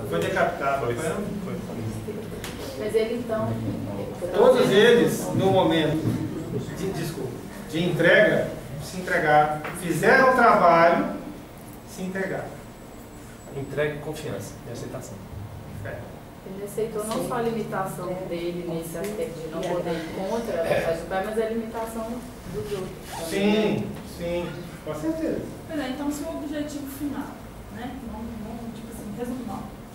Foi decapitado. Mas ele então... Todos eles, no momento de entrega, se entregaram, fizeram o trabalho, se entregaram. Entrega e confiança e aceitação. Ele aceitou não só a limitação dele nesse aspecto de não poder ir contra a vontade do pai, mas a limitação dos outros. Sim, sim, com certeza. Pois é, então se o objetivo final, né? Não tipo assim,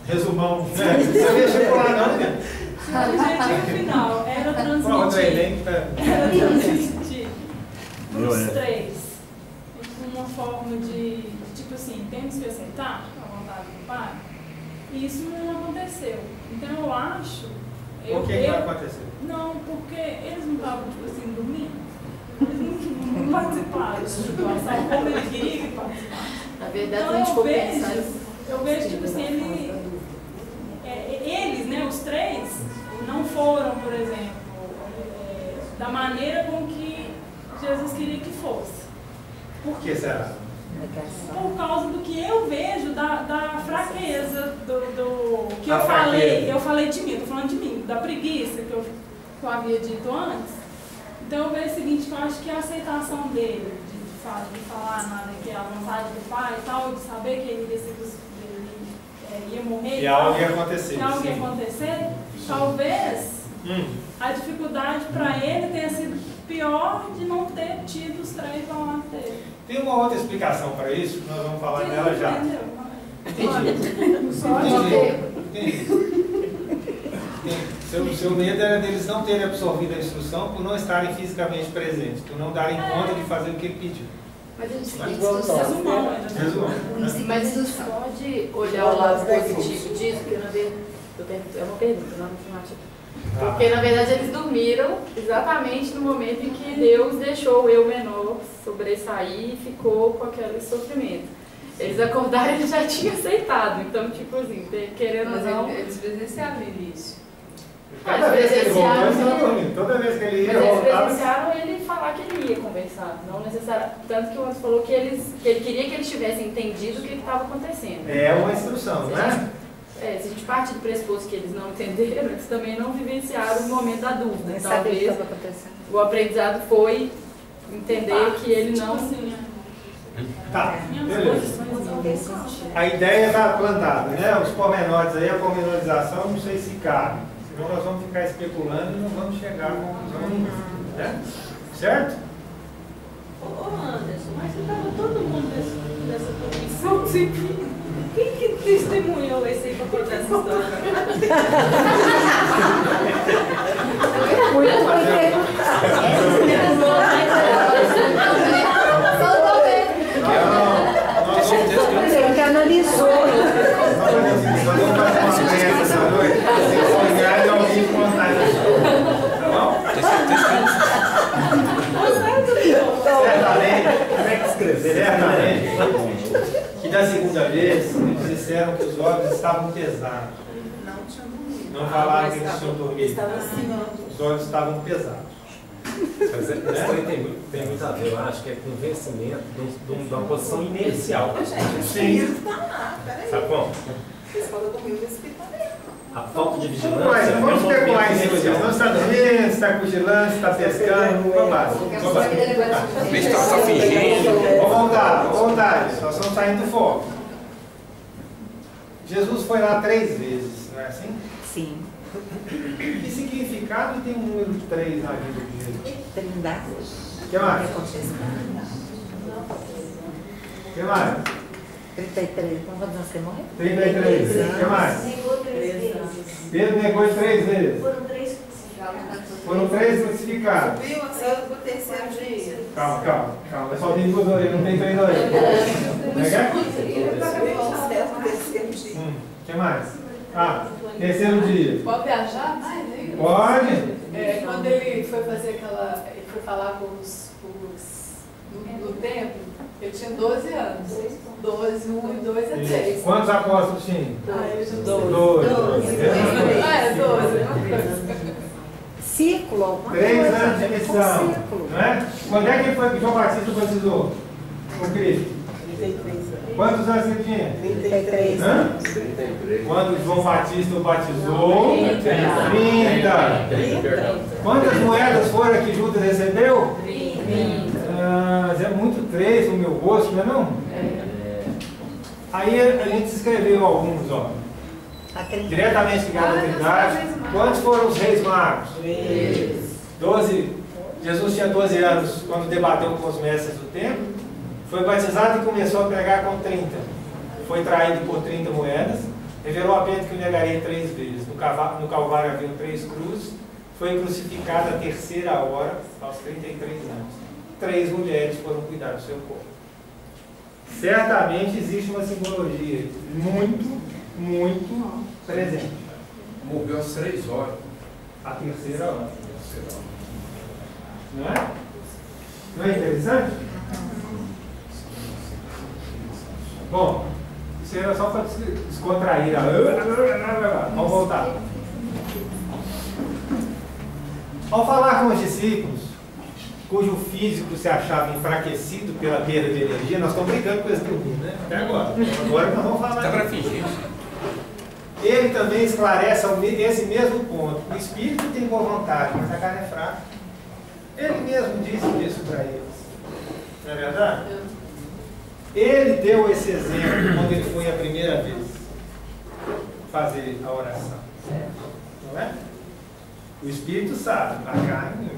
resumão, né? Você sabia chocolate não, né? Se o objetivo final era transmitir para os três uma forma de, tipo assim, temos que aceitar a vontade do pai, e isso não aconteceu. Então eu acho... Por que não aconteceu? Não, porque eles não estavam, tipo assim, dormindo. Eles não participaram da situação como ele queria que participasse. Na verdade, então, a gente for pensar... Eu vejo, tipo assim, eles, né, os três, não foram, por exemplo, da maneira com que Jesus queria que fosse. Por que será? Por causa do que eu vejo da fraqueza, que eu falei de mim, eu tô falando de mim, da preguiça que eu havia dito antes. Então eu vejo o seguinte, que eu acho que a aceitação dele, de falar nada, que é a vontade do pai e tal, de saber que ele ia morrer, e algo ia acontecer. Que algo ia acontecer, talvez a dificuldade para ele tenha sido pior de não ter tido os três ao lado dele. Tem uma outra explicação para isso, nós vamos falar dela já. Entendi. Seu medo era deles não terem absorvido a instrução por não estarem fisicamente presentes, por não darem conta de fazer o que ele pediu. Mas a gente Mas isso pode olhar o lado positivo disso, porque na verdade, é uma pergunta, não é uma afirmativa. Porque na verdade eles dormiram exatamente no momento em que Deus deixou o eu menor sobressair e ficou com aquele sofrimento. Eles acordaram e ele já tinha aceitado, então tipo assim, querendo ou não... Eles presenciaram o início. Toda vez que ele voltou, toda vez que ele ia voltar... Mas eles presenciaram ele falar que ele ia conversar, não necessariamente. Tanto que o Anderson falou que ele queria que eles tivessem entendido o que estava acontecendo. É uma instrução, né? Se a gente parte do pressuposto que eles não entenderam, eles também não vivenciaram o momento da dúvida. Talvez o aprendizado foi entender que ele não... Tá, beleza. A ideia está plantada, né? Os pormenores aí, a pormenorização, não sei se cabe. Senão nós vamos ficar especulando e não vamos chegar a conclusão nenhuma. Né? Certo? Ô Anderson, mas você estava todo mundo nessa comissão, assim, quem que testemunhou esse aí para contar essa história? Que analisou. Vamos fazer uma experiência essa noite. Sonhar de alguém contar isso. Tá bom? Certamente, como é que escrever? Certamente, que da segunda vez eles disseram que os olhos estavam pesados. Não tinham dormido. Não falaram que eles tinham dormido. Os olhos estavam pesados. Mas tem muito a ver, eu acho que é convencimento de uma posição inercial. Sim. Sabe como? Vocês podem dormir nesse hospitaleiro. A falta de vigilância. Mas vamos especular em cima disso. Não está dormindo, está cochilando, está pescando. Vamos lá. Está fingindo. Vamos voltar. Nós estamos saindo do foco. Jesus foi lá 3 vezes, não é assim? Sim. Que significado tem o número 3 na vida de Jesus? Trindade. O que mais? O que mais? 33. Quantos anos você morreu? 33. O que mais? Negou 3 vezes. Pedro negou 3 vezes. Foram 3 crucificados. Foram 3 crucificados. Subiu assim pro terceiro dia. Calma. Só tem 2 orelhas, não tem 3 orelhas. Não é que é? Subiu ao céu no terceiro dia. O que mais? Terceiro dia. Pode viajar mais, né? Pode? Quando ele foi fazer ele foi falar com no templo, ele tinha 12 anos. 12, 1 e 2 é 3. Quantos apóstolos tinha? 12. 12. Círculo, alguma 3 coisa. anos de missão. Não é? Quando é que foi que João Batista batizou com Cristo? Quantos anos você tinha? 33. Hã? 33. Quando João Batista o batizou? 30. Quantas moedas foram que Judas recebeu? 30. Mas é muito 3 no meu rosto, não é não? Aí a gente escreveu alguns, ó. Diretamente ligado à Trindade. Quantos foram os reis magos? 12. Jesus tinha 12 anos quando debateu com os mestres do templo. Foi batizado e começou a pregar com 30. Foi traído por 30 moedas. Revelou a Pedro que o negaria 3 vezes. No Calvário haviam 3 cruzes. Foi crucificado à 3ª hora, aos 33 anos. 3 mulheres foram cuidar do seu corpo. Certamente existe uma simbologia muito presente. Morreu às 3 horas. A 3ª hora. Não é? Não é interessante? Bom, isso era só para descontrair. Vamos voltar. Ao falar com os discípulos, cujo físico se achava enfraquecido pela perda de energia, nós estamos brincando com esse dormindo, né? Até agora. Agora nós vamos falar. Está para fingir. Ele também esclarece esse mesmo ponto. O espírito tem boa vontade, mas a carne é fraca. Ele mesmo disse isso para eles. Não é verdade? Ele deu esse exemplo quando ele foi a primeira vez fazer a oração. Não é? O espírito sabe, a carne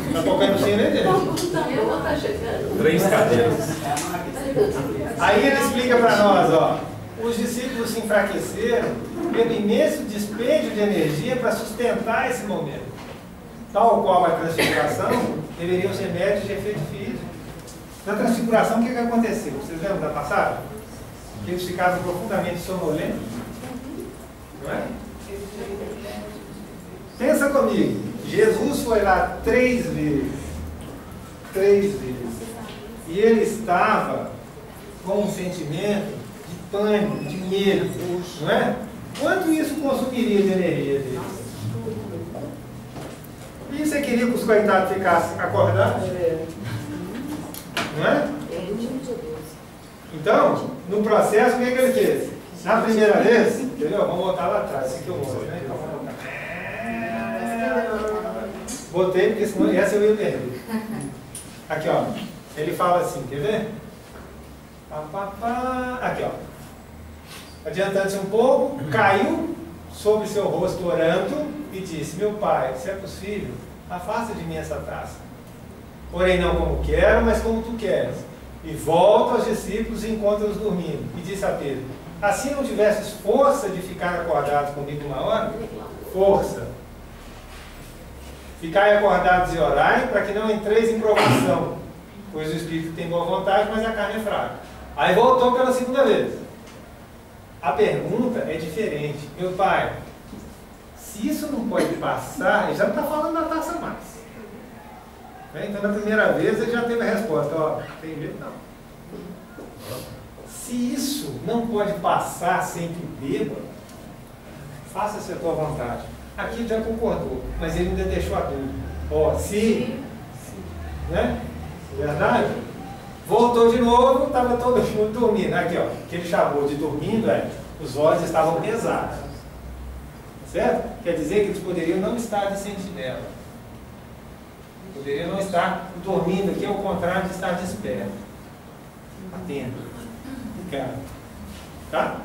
está tocando o sino dele. 3 cadeiras. Aí ele explica para nós, ó, os discípulos se enfraqueceram pelo imenso dispêndio de energia para sustentar esse momento. Tal qual a transfiguração, deveriam ser médios de efeito físico. Na transfiguração, o que aconteceu? Vocês lembram da passagem? Que eles ficaram profundamente sonolentos. Não é? Pensa comigo. Jesus foi lá 3 vezes. 3 vezes. E ele estava com um sentimento de pânico, de medo. Não é? Quanto isso consumiria de energia dele? E você queria que os coitados ficassem acordados? Não é? Então, no processo, o que ele fez? Na primeira vez, entendeu? Vamos voltar lá atrás. Esse aqui eu mostro, né? Então, vamos voltar. Botei, porque senão essa eu ia perder. Aqui, ó. Ele fala assim, quer ver? Aqui, ó. Adiantando-se um pouco, caiu sobre seu rosto orando e disse: meu pai, se é possível, afasta de mim essa taça. Porém, não como quero, mas como tu queres. E volta aos discípulos e encontra-os dormindo. E disse a Pedro: assim não tivesses força de ficar acordados comigo uma hora? Força. Ficai acordados e orai, para que não entreis em provação. Pois o Espírito tem boa vontade, mas a carne é fraca. Aí voltou pela segunda vez. A pergunta é diferente. Meu pai, se isso não pode passar, ele já não está falando da taça mais. Então, na primeira vez, ele já teve a resposta. Ó, tem medo? Não. Se isso não pode passar sem que beba, faça-se a tua vontade. Aqui ele já concordou, mas ele ainda deixou a dúvida. Ó, se... Né? Verdade? Voltou de novo, estava todo mundo dormindo. Aqui, ó, que ele chamou de dormindo, os olhos estavam pesados. Certo? Quer dizer que eles poderiam não estar de sentinela. Poderiam não estar dormindo aqui, ao contrário de estar desperto. Atento. Tá?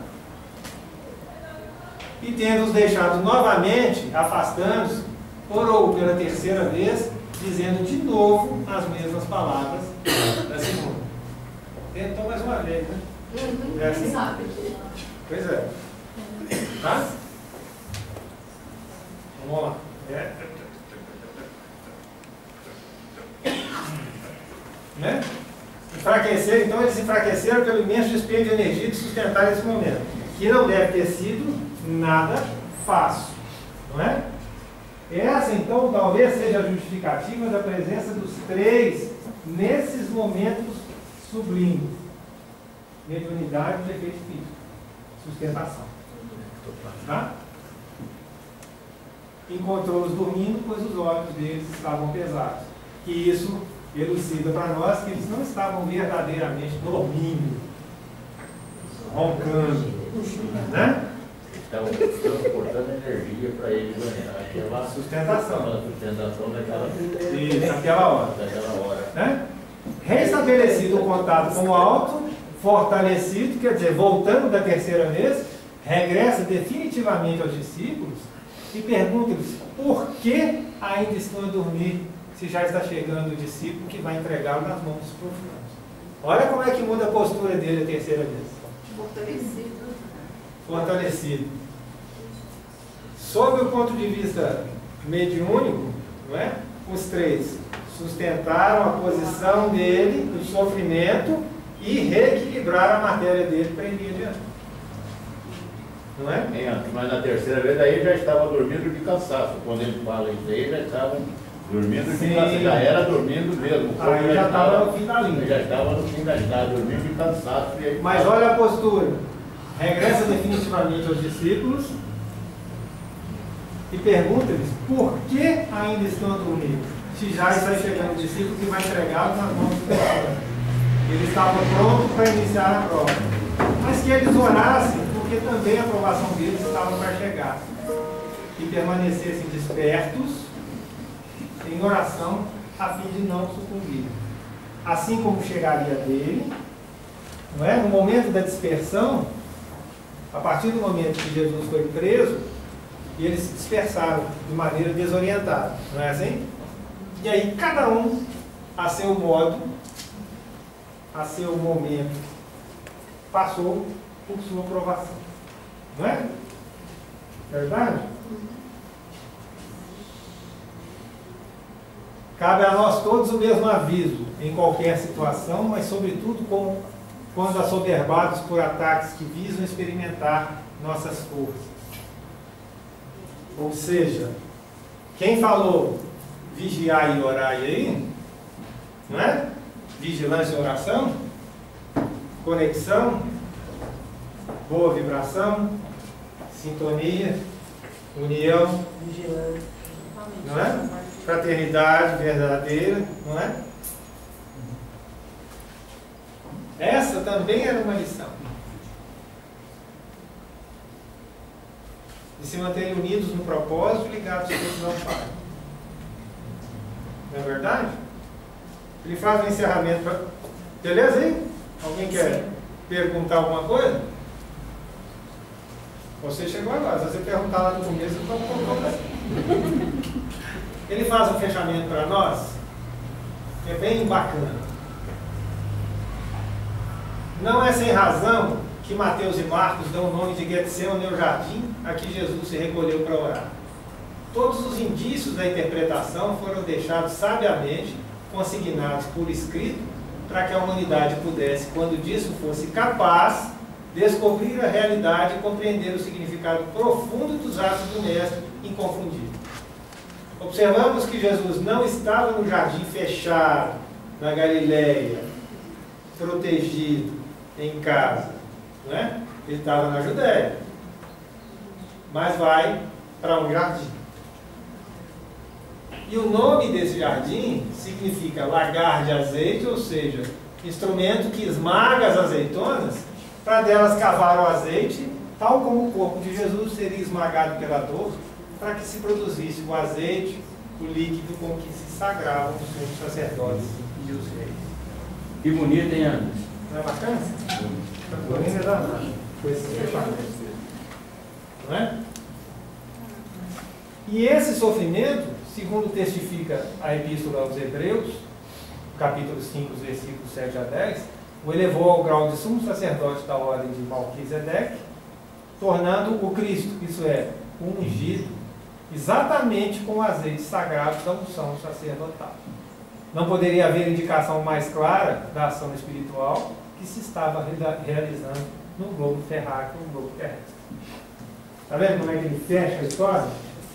E tendo-os deixado novamente, afastando-se, orou pela 3ª vez, dizendo de novo as mesmas palavras da segunda. Tentou mais uma vez, né? É assim? Pois é. Tá? Vamos lá. Né? Enfraquecer, então eles enfraqueceram pelo imenso dispêndio de energia de sustentar esse momento, que não deve ter sido nada fácil, não é? Essa então talvez seja a justificativa da presença dos 3 nesses momentos sublimes: mediunidade e efeito físico, sustentação. Tá? Encontrou-os dormindo, pois os olhos deles estavam pesados. Que isso elucida para nós que eles não estavam verdadeiramente dormindo, roncando, né? Estavam transportando energia para eles ganhar aquela sustentação daquela hora. Né? Restabelecido o contato com o alto, fortalecido, quer dizer, voltando da terceira vez, regressa definitivamente aos discípulos e pergunta-lhes por que ainda estão a dormir, se já está chegando o discípulo que vai entregá-lo nas mãos dos profanos. Olha como é que muda a postura dele a terceira vez. Fortalecido. Sob o ponto de vista mediúnico, não é? Os três sustentaram a posição dele no sofrimento e reequilibraram a matéria dele para ele ir adiante. Não é? Mas na terceira vez aí já estava dormindo de cansaço. Quando ele fala isso aí, já estava dormindo de cansaço. Já era dormindo mesmo. Aí já estava no fim da linha. Já estava no fim da linha, dormindo de cansaço. E aí, mas olha a postura. Regressa definitivamente aos discípulos e pergunta-lhes por que ainda estão a dormir, se já está chegando o discípulo que vai entregá-los nas mãos do Senhor. Ele estava pronto para iniciar a prova, mas que eles orassem, porque também a aprovação deles estava para chegar, e permanecessem despertos em oração a fim de não sucumbir. Assim como chegaria dele, não é? No momento da dispersão, a partir do momento que Jesus foi preso, eles se dispersaram de maneira desorientada, não é assim? E aí cada um, a seu modo, a seu momento, passou por sua provação. Não é? Verdade? Cabe a nós todos o mesmo aviso em qualquer situação, mas sobretudo quando assoberbados por ataques que visam experimentar nossas forças. Ou seja, quem falou vigiar e orar aí, não é? Vigilância e oração, conexão, boa vibração, sintonia, união, Vigilância. não é? Fraternidade verdadeira, não é? Essa também era uma lição. De se manterem unidos no propósito, ligados a Deus não Pai. Não é verdade? Ele faz um encerramento. Beleza aí? Alguém quer perguntar alguma coisa? Você chegou agora. Se você perguntar lá no começo, eu vou colocar. Ele faz um fechamento para nós. É bem bacana. Não é sem razão que Mateus e Marcos dão o nome de Getsemane, o jardim, a que Jesus se recolheu para orar. Todos os indícios da interpretação foram deixados sabiamente consignados por escrito para que a humanidade pudesse, quando disso fosse capaz, descobrir a realidade e compreender o significado profundo dos atos do Mestre inconfundível. Observamos que Jesus não estava no jardim fechado, na Galileia, protegido, em casa, não é? Ele estava na Judéia, mas vai para um jardim. E o nome desse jardim significa lagar de azeite, ou seja, instrumento que esmaga as azeitonas para delas cavar o azeite, tal como o corpo de Jesus seria esmagado pela dor, para que se produzisse o azeite, o líquido com que se sagravam os sumos sacerdotes e os reis. Que bonito, hein, Ana? Não é bacana? Bonito é danado. Foi esse fechamento. Não é? E esse sofrimento, segundo testifica a Epístola aos Hebreus, capítulo 5, versículos 7 a 10, o elevou ao grau de sumo sacerdote da ordem de Melquisedeque, tornando o Cristo, isso é, o ungido, exatamente com o azeite sagrado da unção sacerdotal. Não poderia haver indicação mais clara da ação espiritual que se estava realizando no globo terráqueo, no globo terrestre. Está vendo como é que ele fecha a história?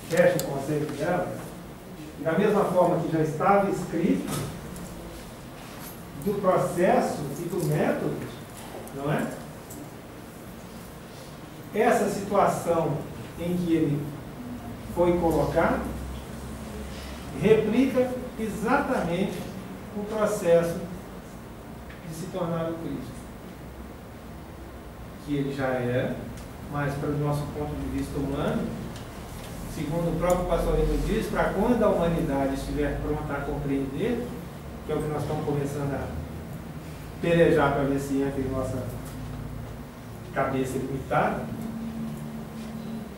Fecha o conceito dela? Da mesma forma que já estava escrito do processo e do método, não é? Essa situação em que ele foi colocado replica exatamente o processo de se tornar o Cristo. Que ele já era, mas para o nosso ponto de vista humano, segundo o próprio pastor Lino diz, para quando a humanidade estiver pronta a compreender, que é o que nós estamos começando a pelejar para ver se entra em nossa cabeça limitada,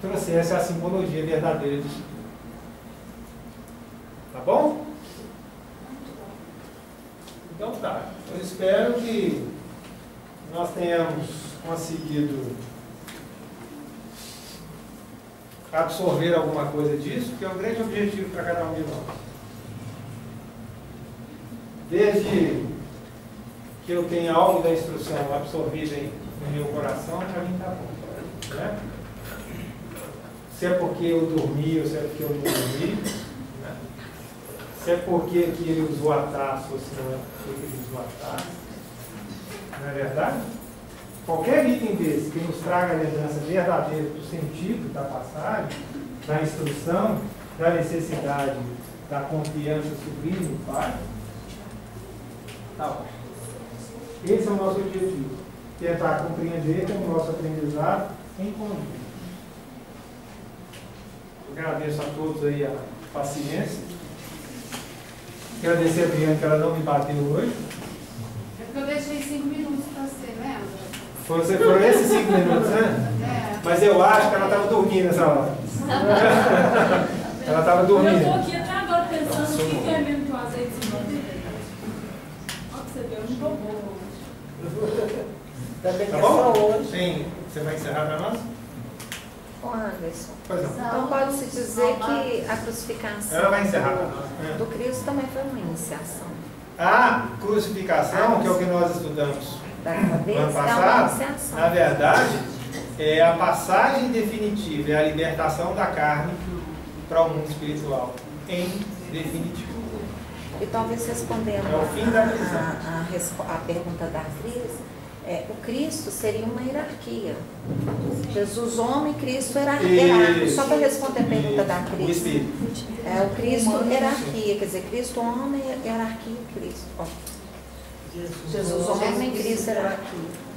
trouxe essa é a simbologia verdadeira disso. Tá bom? Então tá. Eu espero que nós tenhamos conseguido absorver alguma coisa disso, que é o grande objetivo para cada um de nós. Desde que eu tenha algo da instrução absorvida no meu coração, para mim está bom. Né? Se é porque eu dormi ou se é porque eu não dormi, né? Se é porque que ele usou a taça ou se não é porque ele usou a taça. Não é verdade? Qualquer item desse que nos traga a lembrança verdadeira do sentido da passagem, da instrução, da necessidade, da confiança sublime no Pai, está ótimo. Esse é o nosso objetivo. Tentar compreender com o nosso aprendizado em conjunto. Agradeço a todos aí a paciência. Agradecer a Adriana que ela não me bateu hoje. É porque eu deixei 5 minutos para você, lembra? Foram esses 5 minutos, né? É. Mas eu acho que ela estava dormindo nessa hora. Ela estava dormindo. Eu estou aqui até agora pensando o que é mesmo que o azeite se mantém. Olha que você deu, eu não estou boa hoje. Também que Tá é só bom? hoje. Sim. Você vai encerrar para nós? Ô Anderson, Pois não. então pode-se dizer que a crucificação Ela vai encerrar para nós. do Cristo também foi uma iniciação. A crucificação, que é o que nós estudamos Da no ano cabeça é uma passado, iniciação. na verdade, é a passagem definitiva, é a libertação da carne para o mundo espiritual, em definitivo. E talvez respondendo É o fim da prisão. a pergunta da Cris, o Cristo seria uma hierarquia. Jesus homem, Cristo hierarquia. Isso. Só para responder a pergunta da O Cris. Espírito. O Cristo hierarquia, quer dizer, Cristo homem, hierarquia, Cristo. Ó. Jesus homem, Cristo hierarquia.